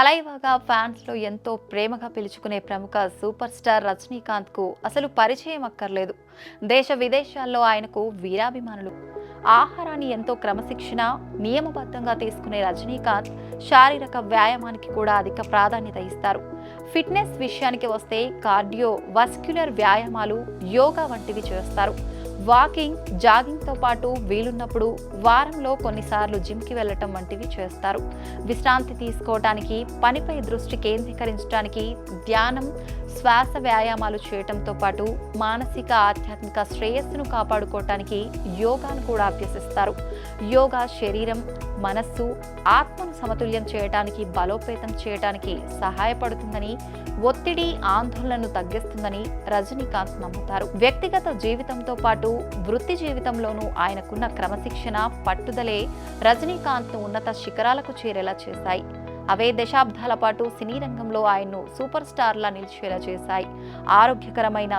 తలైవాగా ఫ్యాన్స్లో ఎంతో ప్రేమగా పిలుచుకునే ప్రముఖ సూపర్ స్టార్ రజనీకాంత్కు అసలు పరిచయం అక్కర్లేదు. దేశ విదేశాల్లో ఆయనకు వీరాభిమానులు. ఆహారాన్ని ఎంతో క్రమశిక్షణ, నియమబద్ధంగా తీసుకునే రజనీకాంత్ శారీరక వ్యాయామానికి కూడా అధిక ప్రాధాన్యత ఇస్తారు. ఫిట్నెస్ విషయానికి వస్తే కార్డియో వాస్క్యులర్ వ్యాయామాలు, యోగా వంటివి చేస్తారు. వాకింగ్, జాగింగ్తో పాటు వీలున్నప్పుడు వారంలో కొన్నిసార్లు జిమ్కి వెళ్లటం వంటివి చేస్తారు. విశ్రాంతి తీసుకోవటానికి, పనిపై దృష్టి కేంద్రీకరించడానికి ధ్యానం, శ్వాస వ్యాయామాలు చేయటంతో పాటు మానసిక, ఆధ్యాత్మిక శ్రేయస్సును కాపాడుకోవటానికి యోగాను కూడా అభ్యసిస్తారు. యోగా శరీరం, మనస్సు, ఆత్మను సమతుల్యం చేయటానికి, బలోపేతం చేయటానికి సహాయపడుతుందని, ఒత్తిడి, ఆందోళనను తగ్గిస్తుందని రజనీకాంత్ నమ్ముతారు. వ్యక్తిగత జీవితంతో పాటు వృత్తి జీవితంలోనూ ఆయనకున్న క్రమశిక్షణ, పట్టుదలే రజనీకాంత్ను ఉన్నత శిఖరాలకు చేరేలా చేశాయి. అవే దశాబ్దాల పాటు సినీ రంగంలో ఆయన్ను సూపర్ స్టార్లా నిలిచేలా చేశాయి. ఆరోగ్యకరమైన